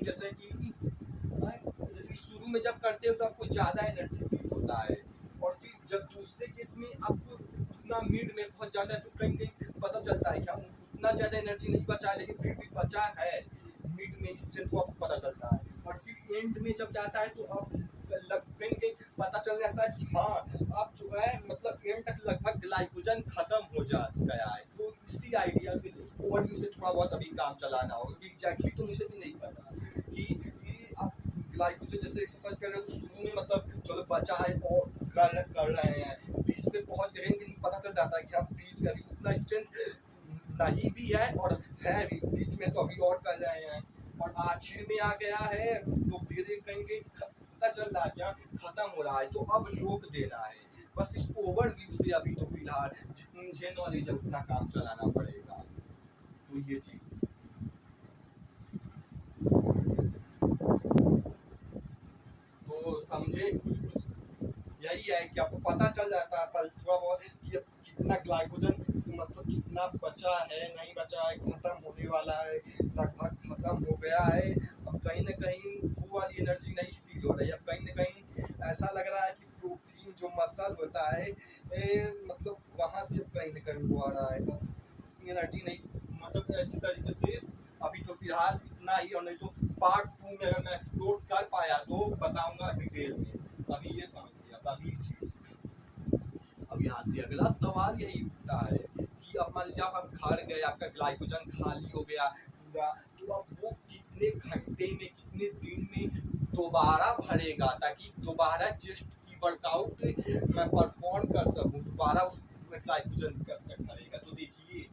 Speaker 1: जैसे कि शुरू में जब करते हो तो आपको ज़्यादा एनर्जी फील होता है, और फिर जब दूसरे केस में आपको उतना मिड में पहुंच जाता है तो कहीं कहीं पता चलता है कि हम उतना ज़्यादा एनर्जी नहीं बचा है, लेकिन फिर भी बचा है मिड में इंस्टेंट, वो आपको पता चलता है। और फिर एंड में जब जाता है तो आप कहीं कहीं पता चल जाता है कि हाँ अब जो है मतलब एंड तक लगभग ग्लाइकोजन खत्म हो जा गया है। तो इसी आइडिया से ओवरव्यू से थोड़ा बहुत अभी काम चलाना होगा, क्योंकि एग्जैक्टली तो मुझे भी नहीं पता कि आप ग्लाइकोजन जैसे एक्सरसाइज कर रहे हो तो शुरू में मतलब चलो बचा है और कर रहे हैं, बीच में पहुंच गए, लेकिन पता चल जाता है कि आप बीच में अभी उतना स्ट्रेंथ नहीं भी है और है भी, बीच में तो अभी और कर रहे हैं और आखिर में आ गया है, तो धीरे धीरे कहीं कहीं पता चल रहा है क्या खत्म हो रहा है, तो अब रोक देना है। बस इस ओवरव्यू से अभी तो फिलहाल जितनी मुझे नॉलेज है उतना काम चलाना पड़ेगा। तो ये चीज तो समझे, कुछ कुछ यही है कि आपको पता चल जाता है पर थोड़ा बहुत कि अब कितना ग्लाइकोजन मतलब कितना बचा है नहीं बचा है, खत्म होने वाला है, लगभग खत्म हो गया है, अब कहीं ना कहीं वो वाली एनर्जी नहीं फील हो रही है, अब कहीं ना कहीं ऐसा लग रहा है कि प्रोटीन जो मसल होता है मतलब वहाँ से कहीं ना कहीं वो आ रहा है, अब एनर्जी नहीं मतलब ऐसी तरीके से अभी तो फिलहाल इतना ही, और नहीं तो पार्ट 2 में अगर मैं एक्सप्लोर कर पाया तो बताऊंगा डिटेल में। अभी ये समझ लिया अभी इस चीज। अब यहाँ से अगला सवाल यही उठता है कि अब मान लीजिए आप घर गए, आपका ग्लाइकोजन खाली हो गया पूरा, तो अब वो कितने घंटे में कितने दिन में दोबारा भरेगा, ताकि दोबारा चेस्ट की वर्कआउट मैं परफॉर्म कर सकूं, दोबारा उस ग्लाइकोजन कब तक भरेगा। तो देखिए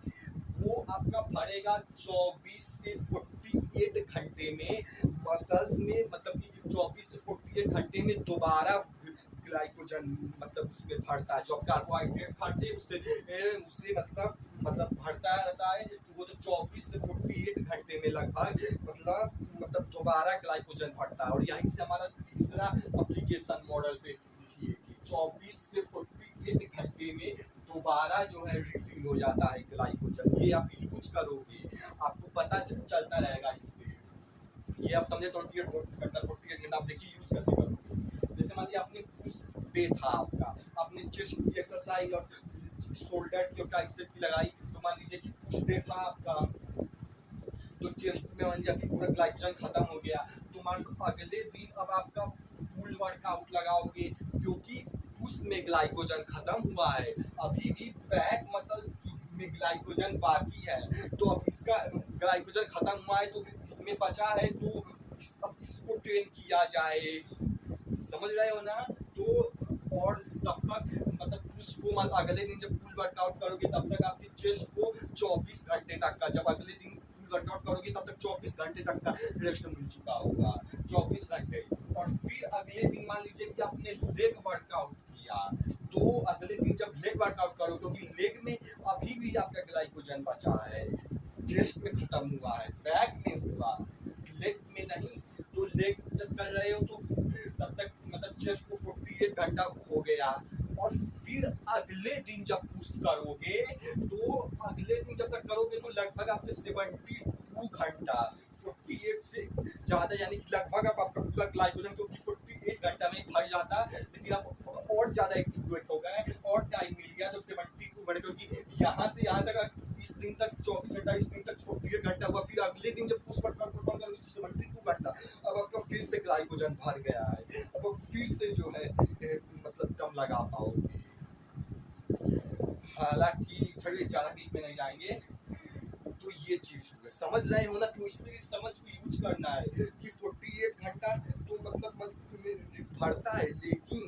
Speaker 1: वो आपका भरेगा 24 से 48 घंटे में मसल्स में, मतलब कि 24 से 48 घंटे में दोबारा ग्लाइकोजन मतलब उसमें भरता है, जो आप कार्बोहाइड्रेट खाते हैं उससे मतलब भरता रहता है, तो वो तो 24 से 48 घंटे में लगभग मतलब दोबारा ग्लाइकोजन भरता है। और यहीं से हमारा तीसरा एप्लीकेशन मॉडल पे देखिए कि 24 से 48 घंटे में दोबारा जो है रिफिल हो जाता है ग्लाइकोजन। ये आप यूज करोगे आपको पता चलता रहेगा इससे, ये आप समझे 48 घंटा। आप देखिए यूज कैसे करोगे, जैसे मान लीजिए आपने पुश डे था आपका, आपने चेस्ट की एक्सरसाइज और शोल्डर की और ट्राइसेप की लगाई, तो मान लीजिए कि पुश डे था आपका, तो चेस्ट में मान लीजिए पूरा ग्लाइकोजन खत्म हो गया, तो मान लो अगले दिन अब आपका पुल वर्कआउट लगाओगे, क्योंकि पुश में ग्लाइकोजन खत्म हुआ है, अभी भी बैक मसल्स में ग्लाइकोजन बाकी है, तो अब इसका ग्लाइकोजन खत्म हुआ है तो इसमें बचा है, तो अब इसको ट्रेन किया जाए, समझ रहे हो ना। तो और तब तक मतलब उसको अगले दिन जब पुल वर्कआउट करोगे तब तक आपके चेस्ट को 24 घंटे तक का, जब अगले दिन पुल वर्कआउट करोगे तब तक 24 घंटे तक का रेस्ट मिल चुका होगा, 24 घंटे। और फिर अगले दिन मान लीजिए कि आपने लेग वर्कआउट किया, तो अगले दिन जब लेग वर्कआउट करो, क्योंकि लेग में अभी भी आपका ग्लाइकोजन बचा है, चेस्ट में खत्म हुआ है, बैक में हुआ, लेग में नहीं, तो लेग जब कर रहे हो तो तब तक मतलब चेस्ट को 48 घंटा हो गया, और फिर अगले दिन जब पुश करोगे तो अगले दिन जब तक करोगे तो लगभग आपके 72 घंटा 48 से ज़्यादा, यानी कि लगभग अब आपका पूरा ग्लाइकोजन क्योंकि 48 घंटा में भर जाता है, लेकिन आप और ज़्यादा एक्यूरेट हो गए और टाइम मिल गया तो 72 घंटे, क्योंकि यहाँ से यहाँ तक इस दिन तक 24 घंटा, इस दिन तक 48 घंटा हुआ, फिर अगले दिन जब पुश परफॉर्म करोगे तो 72 घंटा, अब आपका फिर से ग्लाइकोजन भर गया है, अब आप फिर से जो है मतलब दम लगा पाओगे। हालांकि चलिए ज़्यादा डीप में नहीं जाएंगे। तो ये चीज हो गया, समझ रहे हो ना, तो इसलिए समझ को यूज करना है कि 48 घंटा तो मतलब भरता है, लेकिन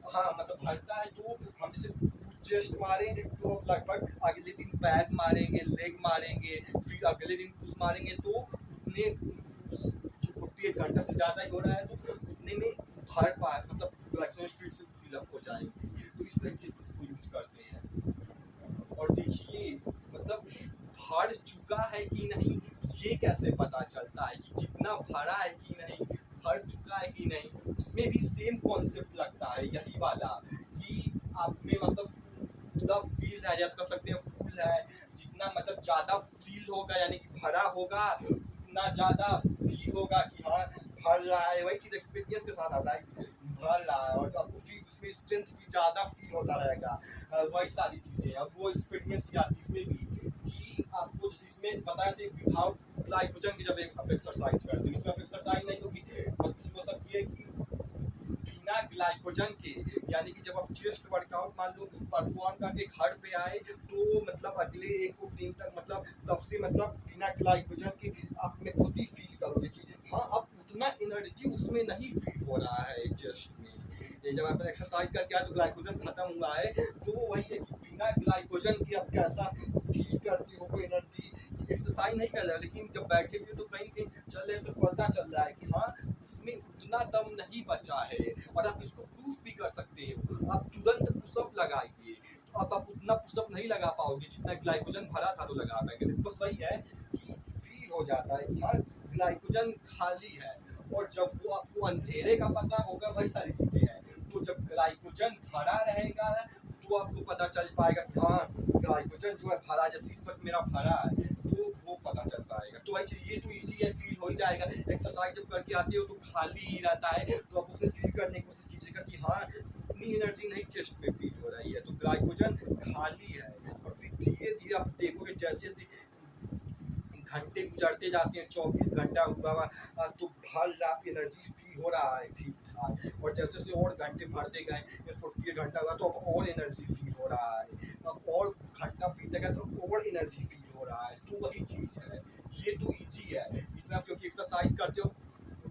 Speaker 1: हाँ मतलब भरता है, तो हम जैसे चेस्ट मारे तो अब लगभग अगले दिन बैक मारेंगे, लेग मारेंगे, फिर अगले दिन पुश मारेंगे, तो उतने 48 घंटा से ज़्यादा ही हो रहा है तो उतने में भर पाए, मतलब ग्लाइकोजन फिर से फिलअप हो जाएंगे। तो इस तरीके से इसको यूज करते हैं। और देखिए मतलब भर चुका है कि नहीं ये कैसे पता चलता है कि कितना भरा है कि नहीं, भर चुका है कि नहीं, उसमें भी सेम कॉन्सेप्ट लगता है यही वाला कि आप में मतलब पूरा फील है, या कर सकते हैं फुल है, जितना मतलब ज़्यादा फील होगा यानी कि भरा होगा उतना ज़्यादा फील होगा कि हाँ भर रहा है, वही चीज़ एक्सपीरियंस के साथ आता है भर रहा है, और तो आपको फील उसमें स्ट्रेंथ भी ज़्यादा फील होता रहेगा, वही सारी चीज़ें। अब वो एक्सपीरियंस ही आती इसमें भी कि आपको जैसे इसमें बताया था विदाउट ग्लाइकोजन की जब आप एक्सरसाइज करते हो, इसमें आप एक्सरसाइज नहीं होगी, मतलब इसमें सब ये कि बिना ग्लाइकोजन के, यानी कि जब आप चेस्ट वर्कआउट मान लो परफॉर्म करके घर पे आए तो मतलब अगले एक दिन तक मतलब तब से मतलब बिना ग्लाइकोजन के आप में खुद ही फील करोगे कि हाँ अब उतना एनर्जी उसमें नहीं फील हो रहा है चेस्ट में। ये जब आप एक्सरसाइज करके आए तो ग्लाइकोजन खत्म हुआ है, तो वही है कि बिना ग्लाइकोजन के आप कैसा फील करते हो, वो एनर्जी एक्सरसाइज नहीं कर रहे हो, लेकिन जब बैठे हुए तो कहीं कहीं चल रहे हो तो पता चल रहा है कि हाँ उसमें उतना दम नहीं बचा है। और आप इसको प्रूफ भी कर सकते हो, आप तुरंत पुशअप लगाइए, तो अब आप उतना पुशअप नहीं लगा पाओगे जितना ग्लाइकोजन भरा था तो लगा पाएंगे, लेकिन बस वही है कि फील हो जाता है कि हाँ ग्लाइकोजन खाली है। और जब वो आपको अंधेरे का पता होगा, वही सारी चीजें हैं, तो जब ग्लाइकोजन भरा रहेगा तो आपको पता चल पाएगा कि हाँ ग्लाइकोजन जो है भरा, जैसे इस वक्त मेरा भरा है तो वो पता चल पाएगा। तो वही चीज़ ये तो इजी है, फील हो ही जाएगा। एक्सरसाइज जब करके आते हो तो खाली ही रहता है, तो आप उसे फील करने की कोशिश कीजिएगा कि हाँ उतनी एनर्जी नहीं चेस्ट में फील हो रही है, तो ग्लाइकोजन खाली है। और फिर धीरे धीरे आप देखोगे जैसे जैसे घंटे गुजरते जाते हैं, 24 घंटा हुआ तो भर रहा एनर्जी फील हो रहा है ठीक ठाक, और जैसे जैसे और घंटे भरते गए, 48 घंटा हुआ तो अब और एनर्जी फील हो रहा है, अब और घंटा बीते गए तो और एनर्जी फील हो रहा है। तो वही चीज़ है, ये तो ईजी है। इसमें आप क्योंकि एक्सरसाइज करते हो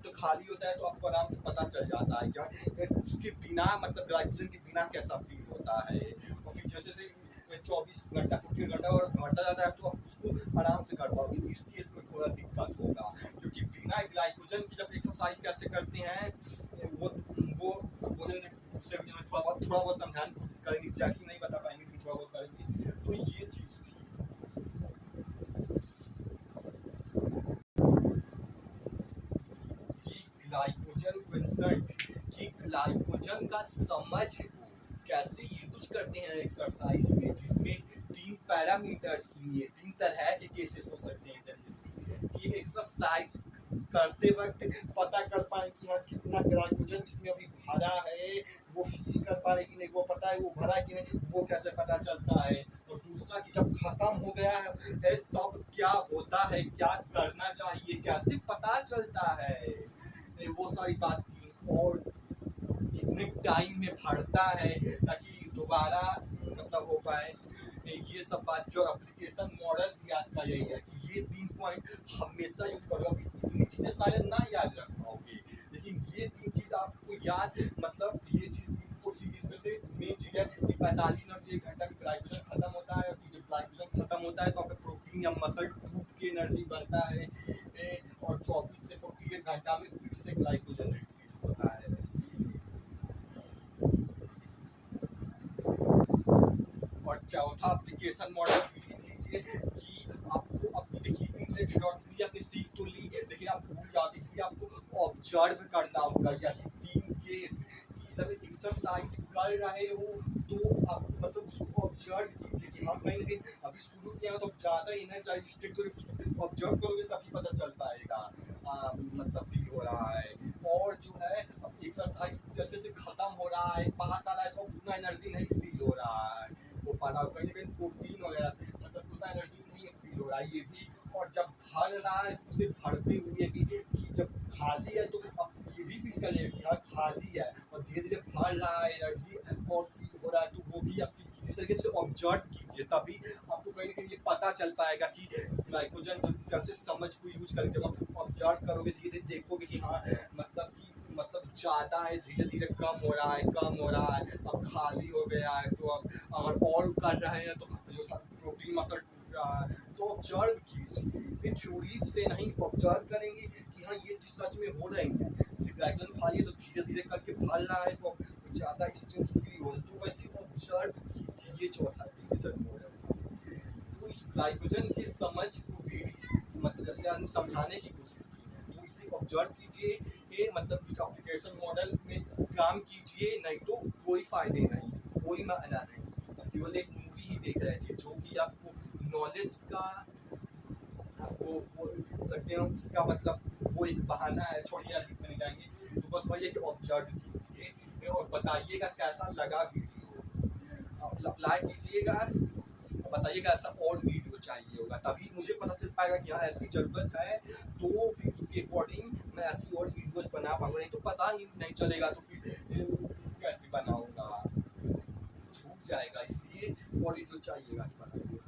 Speaker 1: तो खाली होता है तो आपको आराम से पता चल जाता है क्या उसके बिना मतलब ग्लाइकोजन के बिना कैसा फील होता है। और फिर जैसे से 24 घंटा 48 घंटा और बढ़ता जाता है तो आप उसको आराम से कर पाओगे। इस केस में थोड़ा दिक्कत होगा, क्योंकि बिना ग्लाइकोजन की जब एक्सरसाइज कैसे करते हैं वो बोलेंगे दूसरे वीडियो में थोड़ा बहुत समझाने की कोशिश करेंगे, एग्जैक्टली नहीं बता पाएंगे लेकिन थोड़ा बहुत करेंगे। तो ये चीज़ थी। ग्लाइकोजन कंसर्ट कि ग्लाइकोजन का समझ कैसे यूज करते हैं एक्सरसाइज में, जिसमें 3 पैरामीटर्स लिए 3 तरह के केसेस हो सकते हैं जनरली कि एक्सरसाइज करते वक्त पता कर पाए कि हाँ कितना ग्लाइकोजन इसमें अभी भरा है, वो फील कर पा रहे कि नहीं, वो पता है वो भरा कि नहीं, वो कैसे पता चलता है। और दूसरा कि जब खत्म हो गया है तब क्या होता है, क्या करना चाहिए, कैसे पता चलता है, वो सारी बात की। और कितने टाइम में भरता है ताकि दोबारा मतलब हो पाए, ये सब बात की। और एप्लीकेशन मॉडल भी आज का यही है कि ये 3 पॉइंट हमेशा यूज करो। अभी इतनी चीज़ें शायद ना याद रख पाओगे, लेकिन ये 3 चीज़ आपको याद, मतलब ये चीज़ इसमें से मेन चीज़ है कि 45 मिनट से 1 घंटा में ग्लाइकोजन खत्म होता है, और फिर जब ग्लाइकोजन खत्म होता है तो आपका प्रोटीन या मसल टूट के एनर्जी बनता है, और 24 से 48 घंटा में फिर से ग्लाइकोजन रिफिल होता है। और चौथा एप्लीकेशन मॉडल लिख लीजिए कि आपको अपनी देखिए इनसे डॉट ली अपनी सीख तो ली, लेकिन आप भूल जाओगे, इसलिए आपको ऑब्जर्व करना होगा। यही 3 केस कि जब एक्सरसाइज कर रहे हो तो आप मतलब उसको ऑब्जर्व कीजिए कि हाँ कहीं ना कहीं अभी शुरू किया तो ज़्यादा एनर्जाइज तो ऑब्जर्व करोगे तभी पता चल पाएगा मतलब फील हो रहा है। और जो है अब एक्सरसाइज जैसे से खत्म हो रहा है, पास आ रहा है तो उतना एनर्जी नहीं फील हो रहा है वो पाना कहीं ना कहीं प्रोटीन वगैरह से मतलब उतना एनर्जी नहीं फील हो रहा है ये भी। और जब भर रहा है तो उसे भरते हुए भी कि जब खाली है तो अब ये भी फील करिए कि हाँ खाली है और धीरे धीरे भर रहा है एनर्जी और फील हो रहा है तो वो भी आप फील कीजिए। इस तरीके से ऑब्जर्व कीजिए तभी आपको कहीं ना कहीं ये पता चल पाएगा कि ग्लाइकोजन कैसे समझ को यूज करें। जब आप ऑब्जर्व करोगे धीरे धीरे देखोगे कि हाँ मतलब ज़्यादा है धीरे धीरे कम हो रहा है कम हो रहा है अब खाली हो गया है तो अब अगर और कर रहे हैं तो जो प्रोटीन मसल टूट रहा है तो ऑब्जर्व कीजिए। फिर थ्योरी से नहीं ऑब्जर्व करेंगे कि हाँ ये चीज़ सच में हो रही है। जैसे ग्लाइकोजन खा लिए तो धीरे धीरे करके भर रहा है तो ज़्यादा स्ट्रेंथ फील हो रहा है तो वैसे ऑब्जर्व कीजिए। ये चौथा डिवीजन मोड है। तो इस ग्लाइकोजन की समझ को मतलब जैसे हम समझाने की कोशिश की है तो इसे ऑब्जर्व कीजिए कि मतलब कुछ एप्लीकेशन मॉडल में काम कीजिए नहीं तो कोई फायदे नहीं कोई मायना नहीं। आप केवल एक मूवी ही देख रहे थे जो कि आपको नॉलेज का आपको बोल सकते हैं उसका मतलब वो एक बहाना है। छोड़िए आगे नहीं जाएंगे तो बस वही है कि ऑब्जर्व कीजिए और बताइएगा कैसा लगा वीडियो। आप अप्लाई कीजिएगा बताइएगा ऐसा और वीडियो चाहिए होगा तभी मुझे पता चल पाएगा कि हाँ ऐसी ज़रूरत है तो फिर उसके अकॉर्डिंग मैं ऐसी और वीडियोस बना पाऊंगा। नहीं तो पता ही नहीं चलेगा तो फिर कैसे बनाऊंगा छूट जाएगा। इसलिए और वीडियो चाहिएगा कि बनाइए।